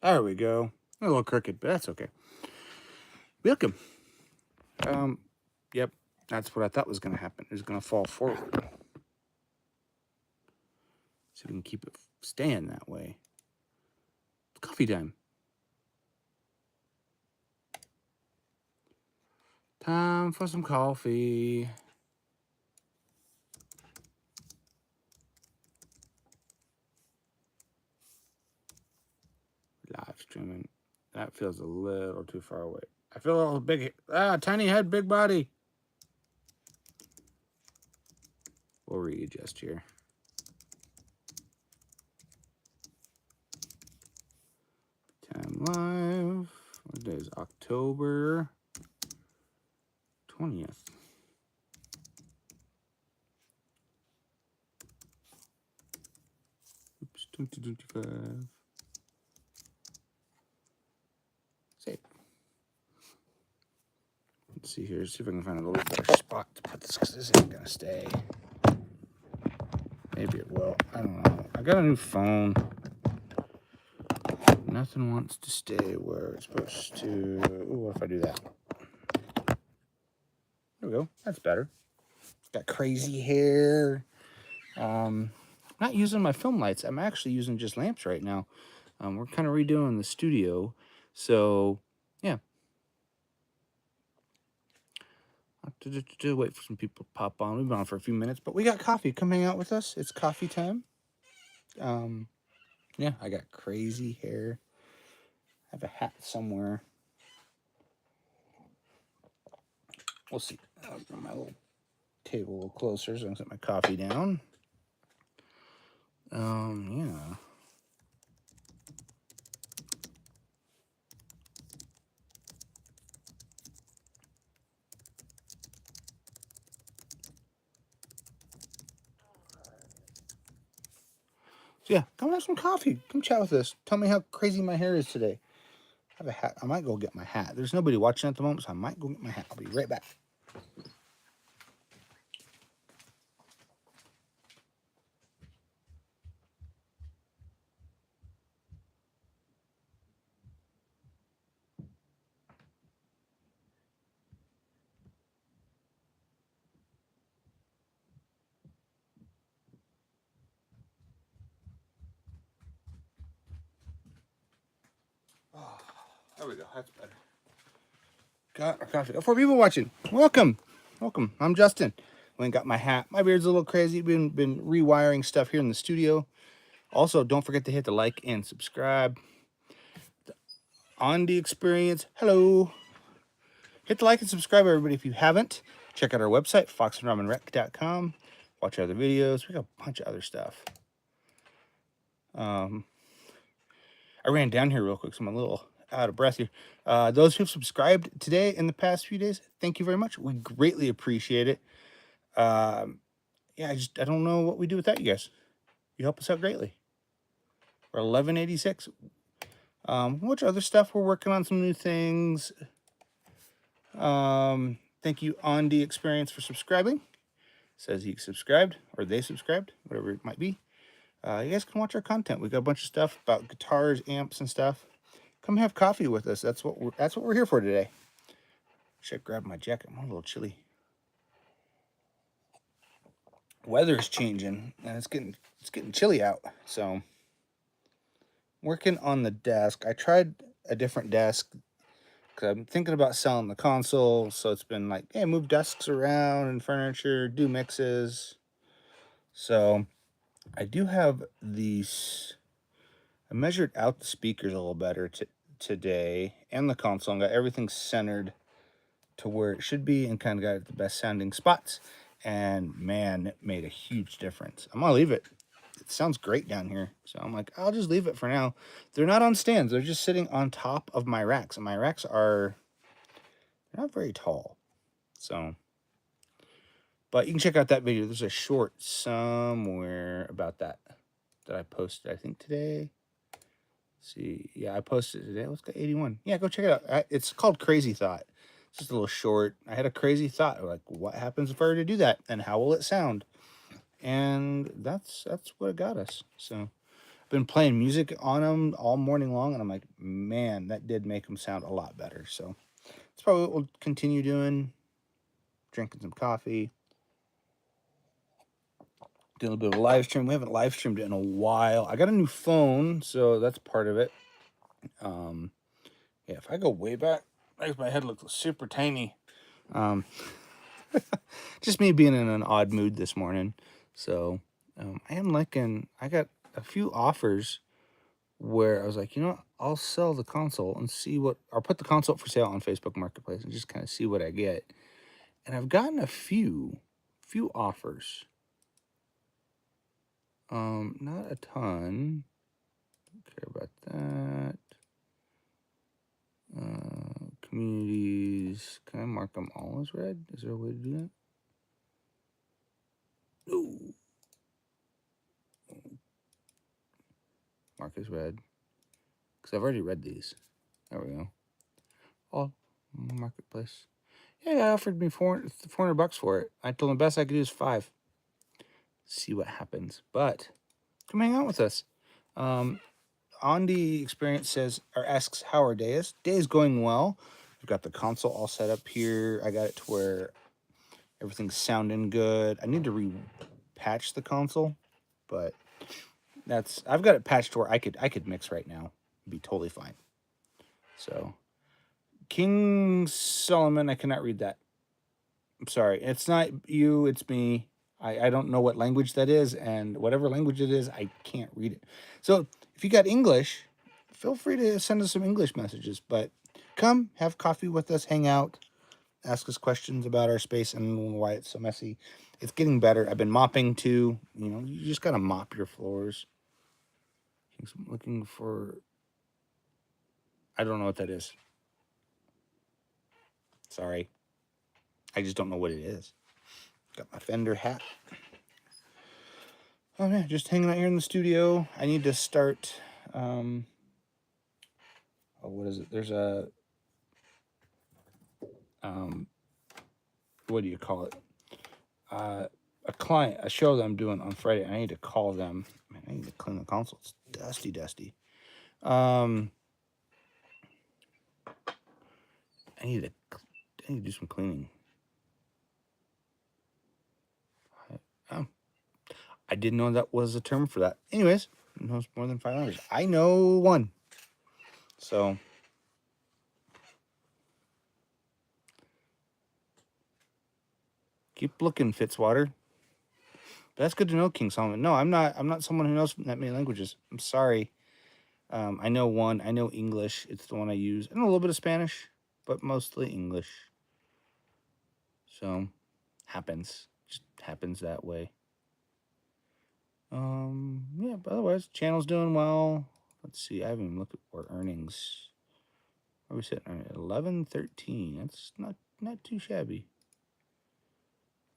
There we go. A little crooked, but that's okay. Welcome. Yep, that's what I thought was going to happen. It was going to fall forward. So we can keep it staying that way. It's coffee time. Time for some coffee. Live streaming. That feels a little too far away. I feel a little big. Tiny head, big body. We'll readjust here. Time live. What day is October 20th? Oops, 2025. Save. Let's see here. See if I can find a little better spot to put this, because this ain't gonna stay. Maybe it will. I don't know. I got a new phone. Nothing wants to stay where it's supposed to. Ooh, what if I do that? There we go. That's better. Got crazy hair. Not using my film lights. I'm actually using just lamps right now. We're kind of redoing the studio. So, yeah. Wait for some people to pop on. We've been on for a few minutes, but we got coffee. Come hang out with us. It's coffee time. Yeah, I got crazy hair. I have a hat somewhere. We'll see. I'll bring my little table a little closer so I can set my coffee down. Yeah. So yeah, come have some coffee. Come chat with us. Tell me how crazy my hair is today. I have a hat. I might go get my hat. There's nobody watching at the moment, so I might go get my hat. I'll be right back. Oh, there we go. That's better. Got our coffee. 4 people watching. Welcome. Welcome. I'm Justin. Went and got my hat. My beard's a little crazy. Been rewiring stuff here in the studio. Also, don't forget to hit the like and subscribe. On the experience. Hello. Hit the like and subscribe, everybody, if you haven't. Check out our website, foxandrobynrec.com. Watch other videos. We got a bunch of other stuff. I ran down here real quick, so I'm a little out of breath here. Those who've subscribed today in the past few days, thank you very much. We greatly appreciate it. Yeah, I don't know what we do without you guys. You help us out greatly. We're 1186. Which other stuff? We're working on some new things. Thank you, On the Experience, for subscribing. Says he subscribed, or they subscribed, whatever it might be. You guys can watch our content. We got a bunch of stuff about guitars, amps, and stuff. Come have coffee with us. That's what we're here for today. Should grab my jacket. I'm a little chilly. Weather's changing, and it's getting chilly out. So, working on the desk. I tried a different desk because I'm thinking about selling the console. So it's been like, hey, move desks around and furniture, do mixes. So I do have these. I measured out the speakers a little better today and the console and got everything centered to where it should be and kind of got the best sounding spots. And man, it made a huge difference. I'm gonna leave it. It sounds great down here. So I'm like, I'll just leave it for now. They're not on stands. They're just sitting on top of my racks. And my racks are not very tall. So, but you can check out that video. There's a short somewhere about that I posted, I think, today. Let's see. Yeah, I posted it today. Let's go 81. Yeah, go check it out. It's called Crazy Thought. It's just a little short. I had a crazy thought. Like, what happens if I were to do that? And how will it sound? And that's what it got us. So, been playing music on them all morning long, and I'm like, man, that did make them sound a lot better. So that's probably what we'll continue doing. Drinking some coffee, doing a little bit of live stream. We haven't live streamed it in a while. I got a new phone, so that's part of it. Yeah, if I go way back, makes my head look super tiny. Just me being in an odd mood this morning. So I am liking. I got a few offers where I was like, you know what? I'll sell the console and see what, or put the console up for sale on Facebook Marketplace and just kind of see what I get. And I've gotten a few offers. Not a ton. Don't care about that. Communities. Can I mark them all as red? Is there a way to do that? No. Mark as red. Because I've already read these. There we go. All Marketplace. Yeah, they offered me $400 for it. I told them the best I could do is $5. See what happens. But come hang out with us. On the experience says or asks how our day is. Day is going well. We've got the console all set up here. I got it to where everything's sounding good. I need to re-patch the console, but I've got it patched to where I could mix right now. It'd be totally fine. So King Solomon, I cannot read that. I'm sorry. It's not you, it's me. I don't know what language that is, and whatever language it is, I can't read it. So if you got English, feel free to send us some English messages. But come, have coffee with us, hang out, ask us questions about our space and why it's so messy. It's getting better. I've been mopping too. You know, you just gotta mop your floors. I'm looking for, I don't know what that is. Sorry. I just don't know what it is. Got my Fender hat. Oh yeah, just hanging out here in the studio. I need to start. What is it? There's a. What do you call it? A client, a show that I'm doing on Friday. I need to call them. Man, I need to clean the console. It's dusty. I need to do some cleaning. I didn't know that was a term for that. Anyways, it knows more than 5 hours. I know one. So keep looking, Fitzwater. But that's good to know, King Solomon. No, I'm not someone who knows that many languages. I'm sorry. I know one. I know English. It's the one I use. I know a little bit of Spanish, but mostly English. So happens. Just happens that way. Yeah, but otherwise, channel's doing well. Let's see, I haven't even looked at our earnings. Where are we sitting at? 11.13. That's not too shabby.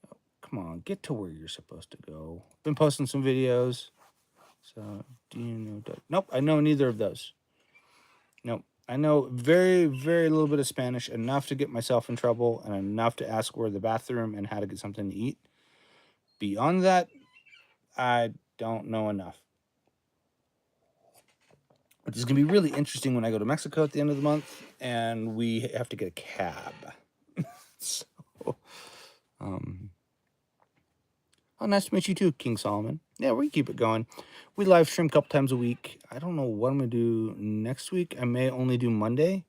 Oh, come on, get to where you're supposed to go. Been posting some videos. So, do you know? Nope, I know neither of those. Nope. I know very, very little bit of Spanish, enough to get myself in trouble, and enough to ask where the bathroom and how to get something to eat. Beyond that, I don't know enough. Which is going to be really interesting when I go to Mexico at the end of the month, and we have to get a cab. So, oh, nice to meet you too, King Solomon. Yeah, we keep it going. We live stream a couple times a week. I don't know what I'm going to do next week. I may only do Monday.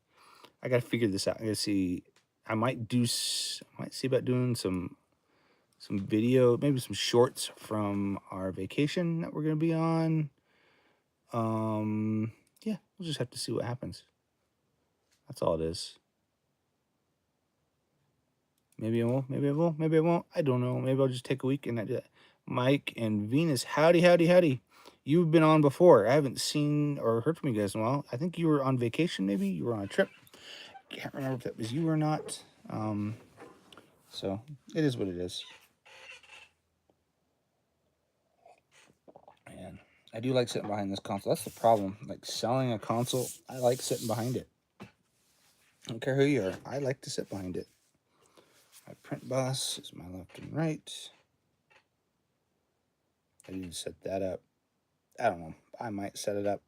I got to figure this out. I got to see. I might see about doing some video, maybe some shorts from our vacation that we're going to be on. Yeah, we'll just have to see what happens. That's all it is. Maybe I will. Maybe I will. Maybe I won't. I don't know. Maybe I'll just take a week and I do that. Mike and Venus, howdy. You've been on before. I haven't seen or heard from you guys in a while. I think you were on vacation, maybe. You were on a trip. Can't remember if that was you or not. So it is what it is. Man, I do like sitting behind this console. That's the problem. Like selling a console, I like sitting behind it. I don't care who you are. I like to sit behind it. My print bus is my left and right. I need to set that up. I don't know. I might set it up.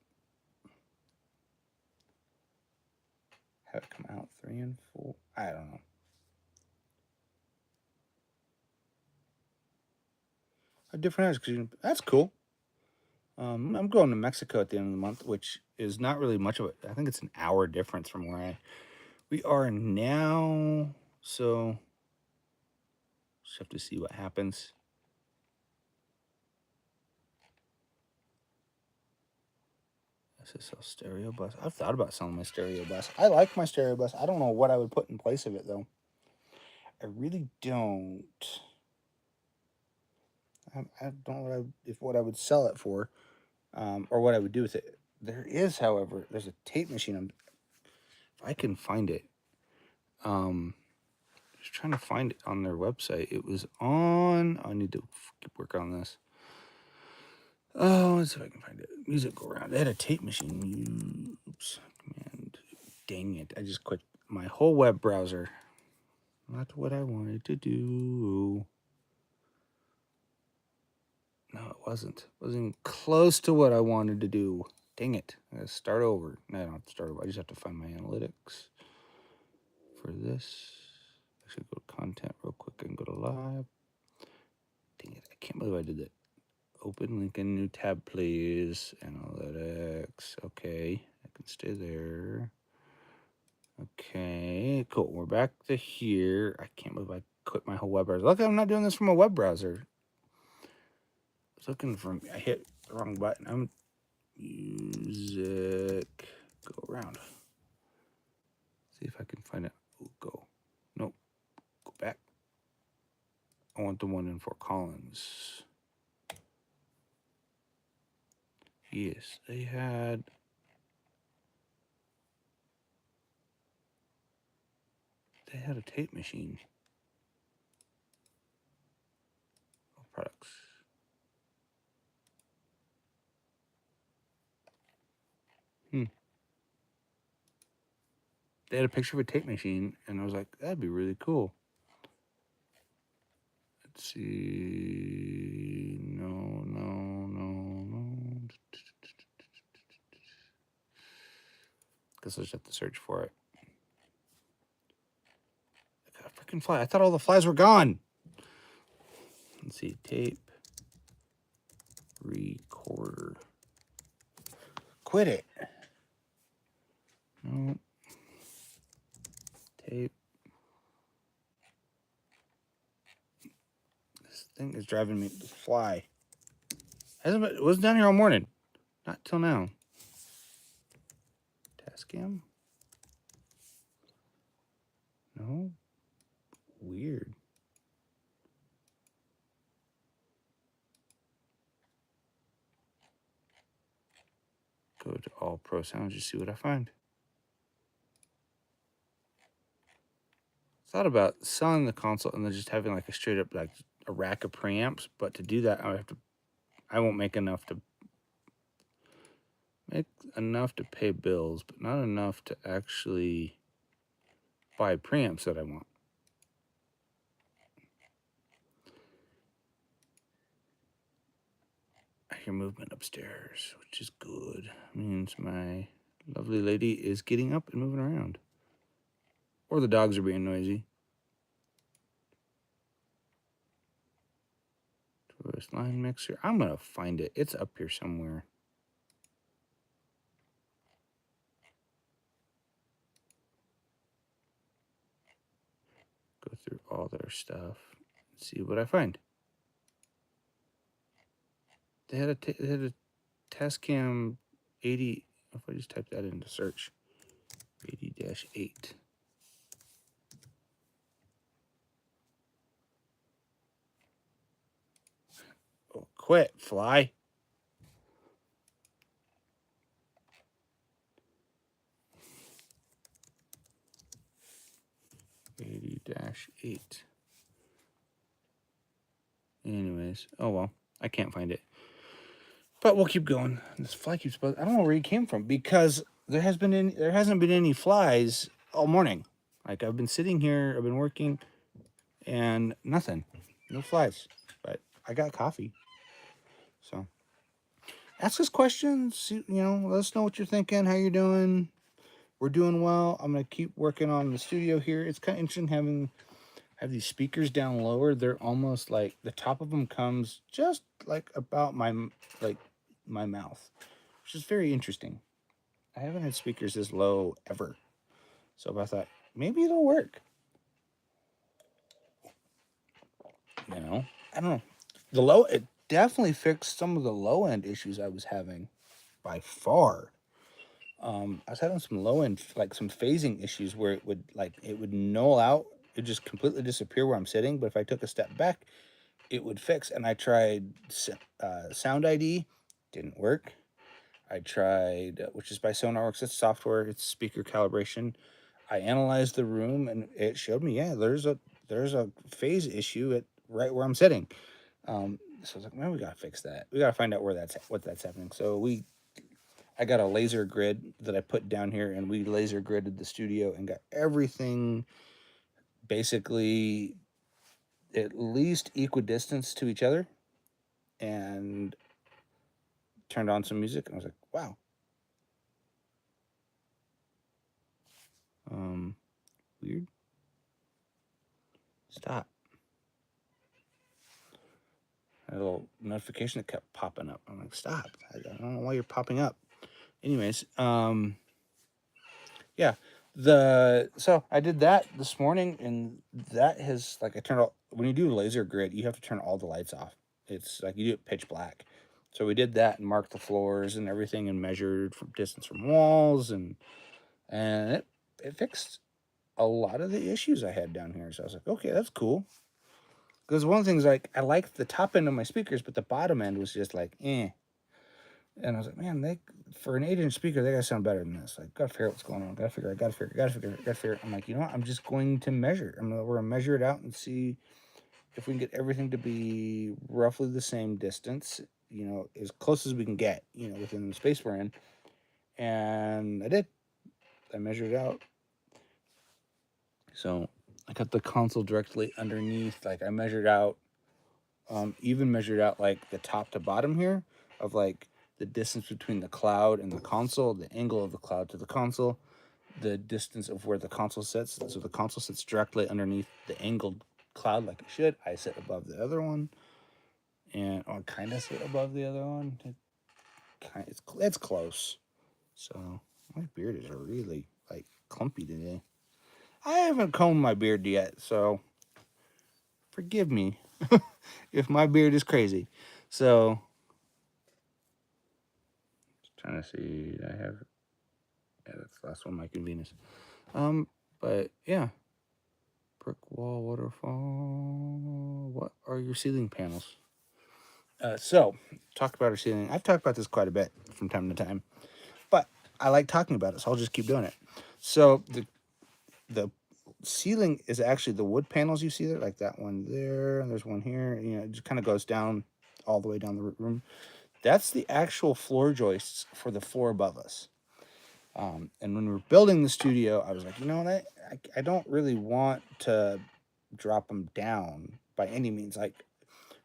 Have it come out 3 and 4. I don't know. A different hours because that's cool. I'm going to Mexico at the end of the month, which is not really much of it. I think it's an hour difference from where we are now. So just have to see what happens. SSL stereo bus. I've thought about selling my stereo bus. I like my stereo bus. I don't know what I would put in place of it though. I really don't. I don't know what I would sell it for, or what I would do with it. There is, however, there's a tape machine. If I can find it, just trying to find it on their website. It was on. I need to work on this. Oh, let's see if I can find it. Music go around. They had a tape machine. Oops, command. Dang it! I just quit my whole web browser. Not what I wanted to do. No, it wasn't. It wasn't close to what I wanted to do. Dang it. I gotta start over. No, I don't have to start over. I just have to find my analytics for this. I should go to content real quick and go to live. Dang it. I can't believe I did that. Open link in new tab, please. Analytics. Okay. I can stay there. Okay. Cool. We're back to here. I can't believe I quit my whole web browser. Look, I'm not doing this from a web browser. I was looking for. I hit the wrong button. I'm music. Go around. See if I can find it. Ooh, go. Nope. Go back. I want the one in Fort Collins. Yes, they had. They had a tape machine. Oh, products. They had a picture of a tape machine, and I was like, that'd be really cool. Let's see. No. Guess I just have to search for it. I got a freaking fly. I thought all the flies were gone. Let's see. Tape recorder. Quit it. No. Tape. This thing is driving me to fly. It wasn't down here all morning. Not till now. Tascam? No. Weird. Go to all pro sounds, just see what I find. Thought about selling the console and then just having like a straight up like a rack of preamps, but to do that I won't make enough to pay bills, but not enough to actually buy preamps that I want. I hear movement upstairs, which is good. Means my lovely lady is getting up and moving around. Or the dogs are being noisy. Tourist line mixer. I'm going to find it. It's up here somewhere. Go through all their stuff and see what I find. They had a Tascam 80. If I just type that into search, 80-8. Oh, quit, fly. 80-8. Anyways, oh well, I can't find it. But we'll keep going. This fly keeps buzzing. I don't know where he came from because there hasn't been any flies all morning. Like I've been sitting here, I've been working, and nothing, no flies. But I got coffee, so ask us questions. Let us know what you're thinking, how you're doing. We're doing well. I'm gonna keep working on the studio here. It's kind of interesting have these speakers down lower. They're almost like the top of them comes just like about like my mouth, which is very interesting. I haven't had speakers this low ever. So I thought maybe it'll work. I don't know. It definitely fixed some of the low end issues I was having by far. I was having some low end, like some phasing issues where it would null out, it just completely disappear where I'm sitting. But if I took a step back, it would fix. And I tried Sound ID, didn't work. I tried, which is by Sonarworks, it's software, it's speaker calibration. I analyzed the room and it showed me, yeah, there's a phase issue at right where I'm sitting. So I was like, man, we gotta fix that. We gotta find out what that's happening. So I got a laser grid that I put down here, and we laser gridded the studio and got everything basically at least equidistant to each other, and turned on some music, and I was like, wow. Weird. Stop. A little notification that kept popping up. I'm like, stop. I don't know why you're popping up. Anyways, yeah. So I did that this morning, and that has like I turned all when you do laser grid, you have to turn all the lights off. It's like you do it pitch black. So we did that and marked the floors and everything and measured from distance from walls and it fixed a lot of the issues I had down here. So I was like, okay, that's cool. Because one of the things like I liked the top end of my speakers, but the bottom end was just like, eh. And I was like, man, for an 8-inch speaker, they gotta sound better than this. Like, gotta figure out what's going on. Gotta figure it. I'm like, you know what? I'm just going to measure. We're gonna measure it out and see if we can get everything to be roughly the same distance. As close as we can get. Within the space we're in. And I did. I measured it out. So I got the console directly underneath. Like I measured out, even measured out like the top to bottom here of like the distance between the cloud and the console, the angle of the cloud to the console, the distance of where the console sits. So the console sits directly underneath the angled cloud like it should. I sit above the other one, and I kind of sit above the other one. It's close. So my beard is really like clumpy today. I haven't combed my beard yet, so forgive me if my beard is crazy. So trying to see, I have, yeah, that's the last one, Mike and Venus. But yeah, brick wall, waterfall. What are your ceiling panels? So talk about our ceiling. I've talked about this quite a bit from time to time, but I like talking about it, so I'll just keep doing it. So the ceiling is actually the wood panels you see there, like that one there, and there's one here. It just kind of goes down all the way down the room. That's the actual floor joists for the floor above us. And when we were building the studio, I was like, I don't really want to drop them down by any means. Like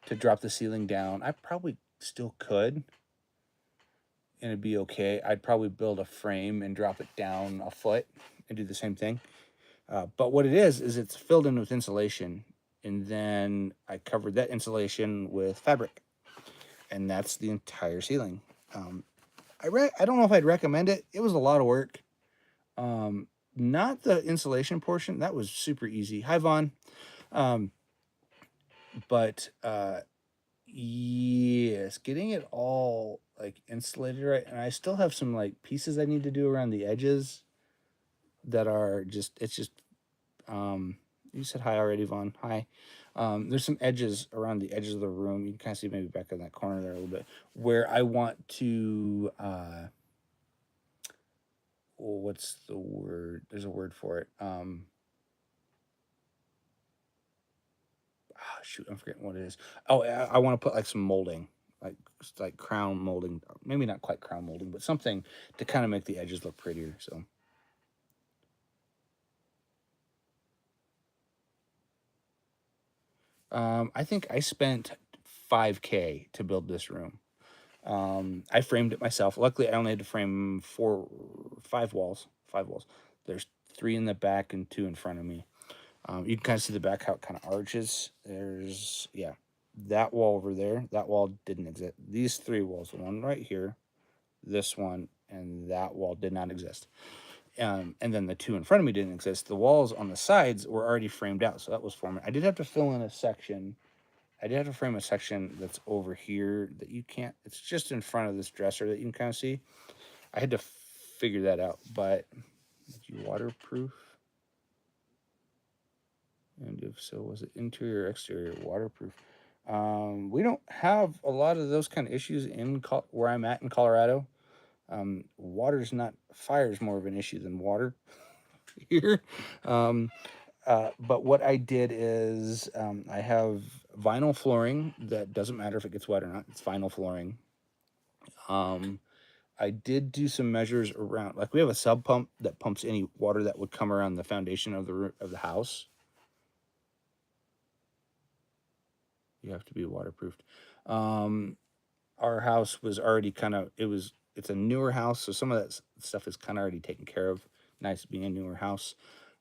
to drop the ceiling down, I probably still could, and it'd be okay. I'd probably build a frame and drop it down a foot and do the same thing. But what it is it's filled in with insulation, and then I covered that insulation with fabric, and that's the entire ceiling. I don't know if I'd recommend it. It was a lot of work. Not the insulation portion. That was super easy. Hi, Vaughn. But yes, getting it all like insulated right, and I still have some like pieces I need to do around the edges that are it's just you said hi already, Vaughn. Hi. There's some edges around the edges of the room. You can kind of see maybe back in that corner there a little bit where I want to what's the word? There's a word for it. Shoot, I'm forgetting what it is. Oh, I want to put like some molding, like crown molding. Maybe not quite crown molding, but something to kind of make the edges look prettier. So, I think I spent $5K to build this room. I framed it myself. Luckily, I only had to frame 5 walls. 5 walls. There's 3 in the back and 2 in front of me. You can kind of see the back how it kind of arches. There's, yeah, that wall over there. That wall didn't exist. These 3 walls, the one right here, this one, and that wall did not exist. And then the 2 in front of me didn't exist. The walls on the sides were already framed out, so that was forming. I did have to fill in a section. I did have to frame a section that's over here that you can't. It's just in front of this dresser that you can kind of see. I had to figure that out, but did you waterproof? And if so, was it interior or exterior waterproof? We don't have a lot of those kind of issues in where I'm at in Colorado. Water's not, fire's more of an issue than water here. But what I did is I have vinyl flooring that doesn't matter if it gets wet or not. It's vinyl flooring. I did do some measures around, like we have a sub pump that pumps any water that would come around the foundation of the house. You have to be waterproofed. Our house was already kind of, it's a newer house, so some of that stuff is kind of already taken care of. Nice being a newer house.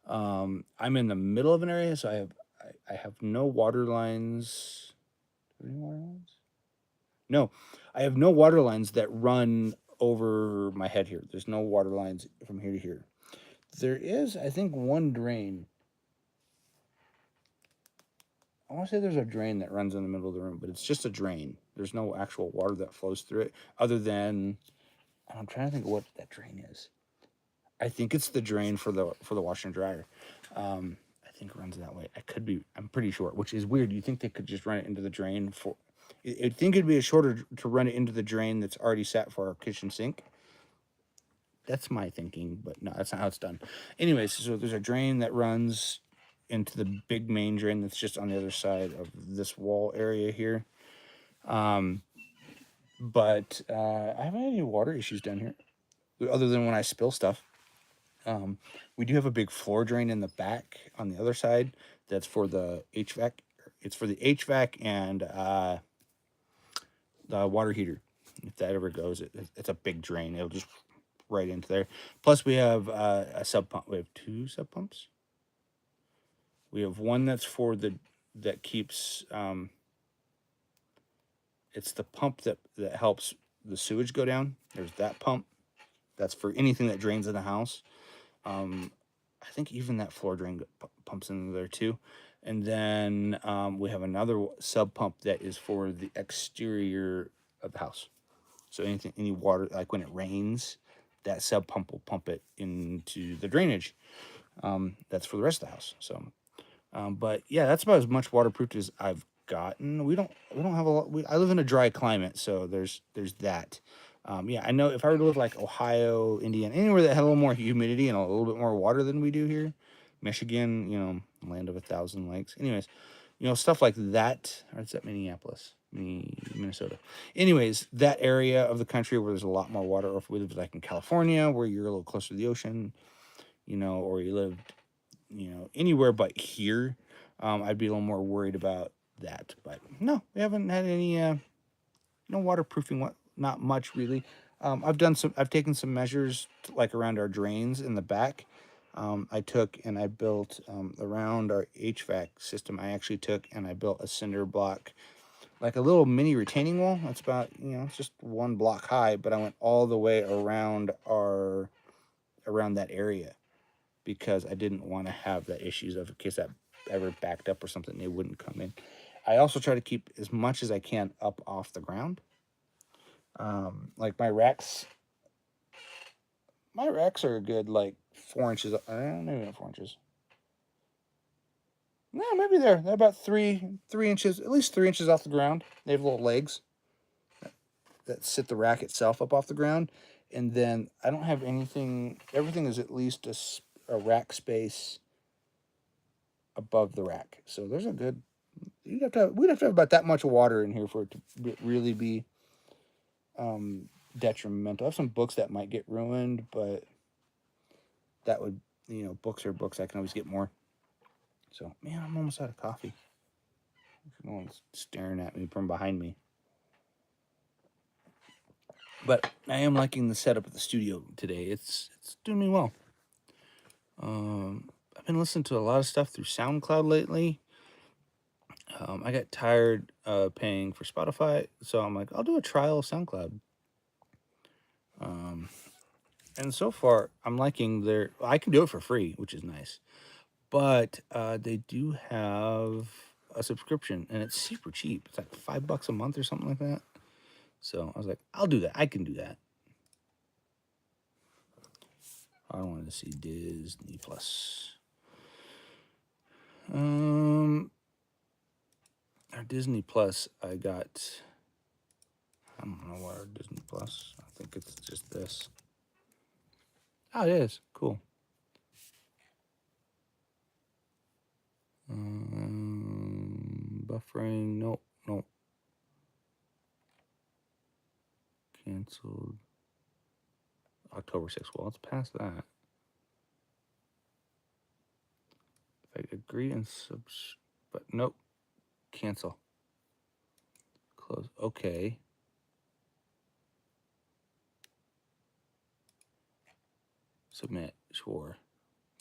I'm in the middle of an area, so I have no water lines. Any water lines? No, I have no water lines that run over my head here. There's no water lines from here to here. There is, I think, one drain. I want to say there's a drain that runs in the middle of the room, but it's just a drain. There's no actual water that flows through it, other than, I'm trying to think of what that drain is. I think it's the drain for the washer and dryer. I think it runs that way. I'm pretty sure, which is weird. You think they could just run it into the drain for? I think it'd be a shorter to run it into the drain that's already set for our kitchen sink. That's my thinking, but no, that's not how it's done. Anyways, so there's a drain that runs into the big main drain that's just on the other side of this wall area here. But I haven't had any water issues down here, other than when I spill stuff. We do have a big floor drain in the back on the other side. That's for the HVAC. It's for the HVAC and the water heater. If that ever goes, it's a big drain. It'll just right into there. Plus, we have a sub pump. We have 2 sub pumps. We have one that's for that keeps. It's the pump that helps the sewage go down. There's that pump. That's for anything that drains in the house. I think even that floor drain pumps into there too. And then we have another sub pump that is for the exterior of the house. So any water, like when it rains, that sub pump will pump it into the drainage. That's for the rest of the house. So, but yeah, that's about as much waterproof as I've gotten. We don't have a lot. I live in a dry climate, so there's that. Yeah, I know if I were to live like Ohio, Indiana, anywhere that had a little more humidity and a little bit more water than we do here, Michigan, land of 1,000 lakes. Anyways, stuff like that. Or is that Minneapolis? Minnesota. Anyways, that area of the country where there's a lot more water, or if we lived like in California where you're a little closer to the ocean, or you lived, anywhere but here, I'd be a little more worried about that. But no, we haven't had any, no waterproofing. Not much really. I've taken some measures like around our drains in the back. I took and I built around our HVAC system. I actually took and I built a cinder block, like a little mini retaining wall. That's about, it's just 1 block high, but I went all the way around that area because I didn't want to have the issues of in case that ever backed up or something, they wouldn't come in. I also try to keep as much as I can up off the ground. Like my racks are a good like 4 inches. Maybe not 4 inches. No, maybe they're about 3 inches, at least 3 inches off the ground. They have little legs that sit the rack itself up off the ground, and then I don't have anything. Everything is at least a rack space above the rack. So there's a good. We'd have to have about that much water in here for it to really be detrimental. I have some books that might get ruined, but that would, books are books. I can always get more. So, man, I'm almost out of coffee. No one's staring at me from behind me. But I am liking the setup of the studio today. It's doing me well. I've been listening to a lot of stuff through SoundCloud lately. I got tired paying for Spotify, so I'm like, I'll do a trial of SoundCloud. And so far, I'm liking their. I can do it for free, which is nice. But they do have a subscription, and it's super cheap. It's like $5 a month or something like that. So I was like, I'll do that. I can do that. I wanted to see Disney Plus. Our Disney Plus, I got. I don't know what our Disney Plus. I think it's just this. Oh, it is cool. Buffering. Nope. Canceled. October 6th. Well, it's past that. If I agree and subs, but nope. Cancel. Close. Okay. Submit. Sure.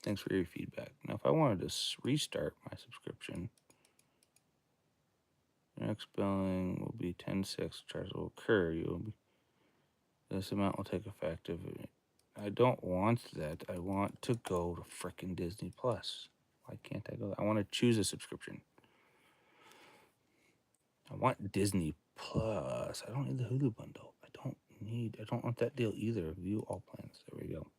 Thanks for your feedback. Now, if I wanted to restart my subscription, your next billing will be 10/6. Charge will occur. This amount will take effect. I don't want that. I want to go to frickin' Disney Plus. Why can't I go? I want to choose a subscription. I want Disney Plus. I don't need the Hulu bundle. I don't want that deal either. View all plans. There we go.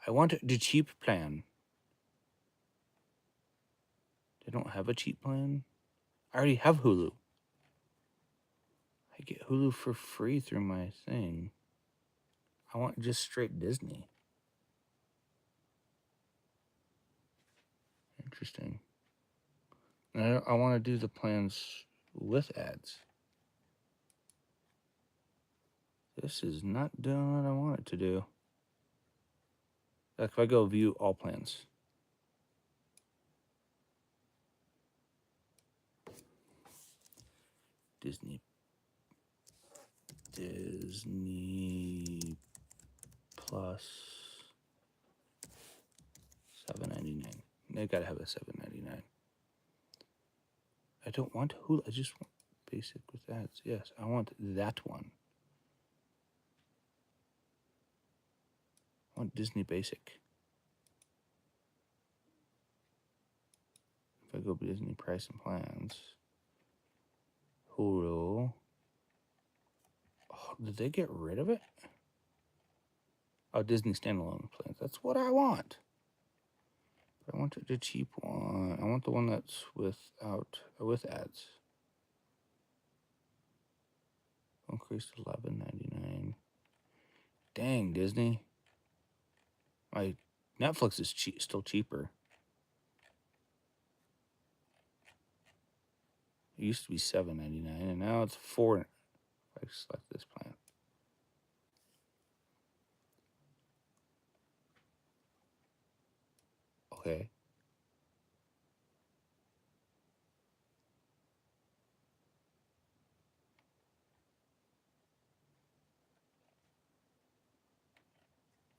I want the cheap plan. They don't have a cheap plan. I already have Hulu. I get Hulu for free through my thing. I want just straight Disney. Interesting. And I want to do the plans with ads. This is not doing what I want it to do. Like if I go view all plans. Disney Plus $7.99. They gotta have a $7.99. I don't want Hulu. I just want basic with ads. Yes, I want that one. I want Disney Basic. If I go Disney price and plans, Hulu. Oh, did they get rid of it? Oh, Disney standalone plans. That's what I want. But I want the cheap one. I want the one that's with ads. Increase to $11.99. Dang, Disney. My Netflix is still cheaper. It used to be $7.99, and now it's $4. If I select this plan. Okay.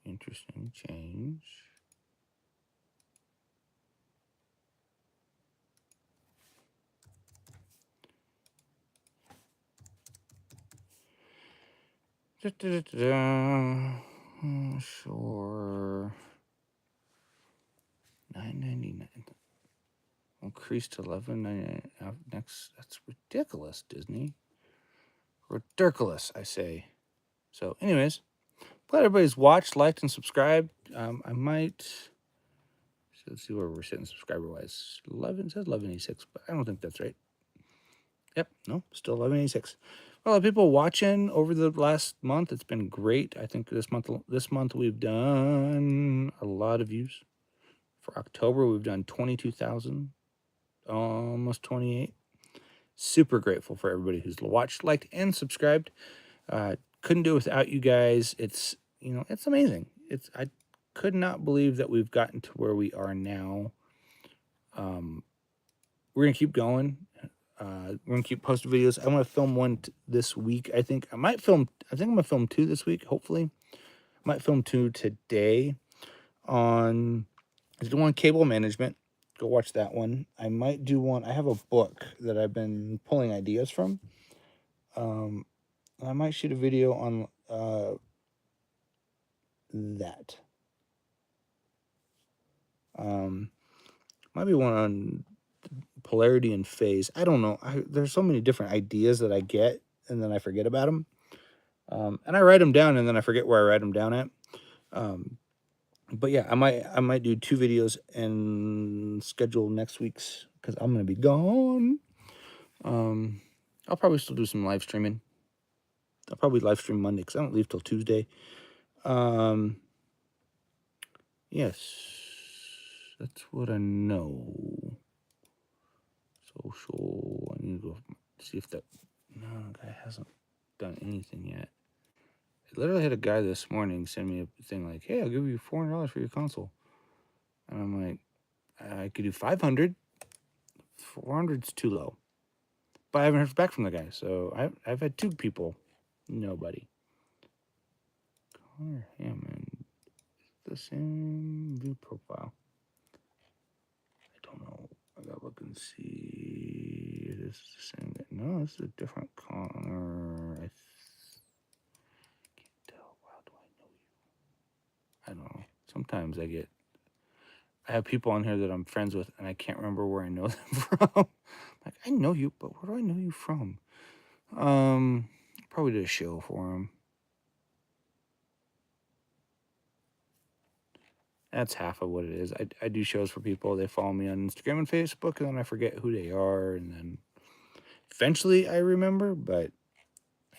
Interesting change. Sure. $9.99. Increase to $11.99 next. That's ridiculous, Disney. Ridiculous, I say. So, anyways, glad everybody's watched, liked, and subscribed. I might. Let's see where we're sitting subscriber wise. 11 says 1186, but I don't think that's right. Yep, no, still 1186. Well, people watching over the last month. It's been great. I think this month we've done a lot of views. For October, we've done 22,000, almost 28. Super grateful for everybody who's watched, liked, and subscribed. Couldn't do it without you guys. It's amazing. I could not believe that we've gotten to where we are now. We're gonna keep going. We're gonna keep posting videos. I want to film one this week. I think I'm gonna film 2 this week. Hopefully, might film 2 today. On I did one cable management. Go watch that one. I might do one. I have a book that I've been pulling ideas from. I might shoot a video on that. Might be one on polarity and phase. I don't know. There's so many different ideas that I get, and then I forget about them. And I write them down, and then I forget where I write them down at. But yeah, I might do 2 videos and schedule next week's, because I'm gonna be gone. I'll probably still do some live streaming. I'll probably live stream Monday because I don't leave till Tuesday. Yes, that's what I know. Social. I need to go see if that. No, the guy hasn't done anything yet. I literally had a guy this morning send me a thing like, "Hey, I'll give you $400 for your console," and I'm like, "I could do 500. 400's too low." But I haven't heard back from the guy, so I've had 2 people, nobody. Connor Hammond, the same view profile. I don't know. I gotta look and see. Is this the same guy? No, this is a different Connor. I can't tell. How do I know you? I don't know. Sometimes I have people on here that I'm friends with, and I can't remember where I know them from. Like, I know you, but where do I know you from? Probably did a show for him. That's half of what it is. I do shows for people. They follow me on Instagram and Facebook, and then I forget who they are, and then eventually I remember, but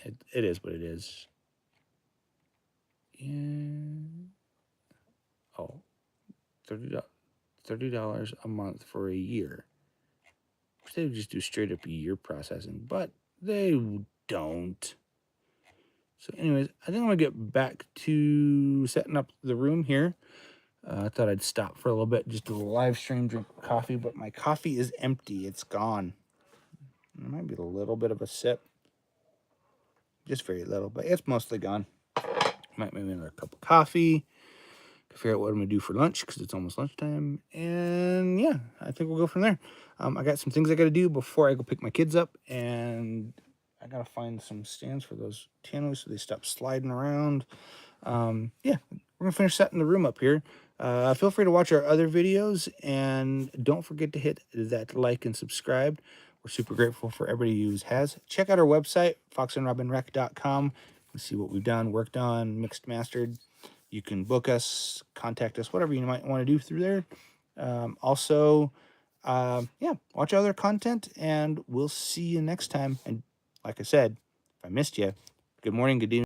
it is what it is. Yeah. Oh, $30 a month for a year. They would just do straight up year processing, but they don't. So anyways, I think I'm going to get back to setting up the room here. I thought I'd stop for a little bit, just do a live stream, drink coffee, but my coffee is empty. It's gone. It might be a little bit of a sip. Just very little, but it's mostly gone. Might make another cup of coffee. Figure out what I'm going to do for lunch because it's almost lunchtime. And yeah, I think we'll go from there. I got some things I got to do before I go pick my kids up. And I got to find some stands for those pianos so they stop sliding around. Yeah, we're going to finish setting the room up here. Feel free to watch our other videos. And don't forget to hit that like and subscribe. We're super grateful for everybody who has. Check out our website, foxandrobynrec.com. You can see what we've done, worked on, mixed, mastered. You can book us, contact us, whatever you might want to do through there. Also, yeah, watch other content, and we'll see you next time. And like I said, if I missed you, good morning, good evening.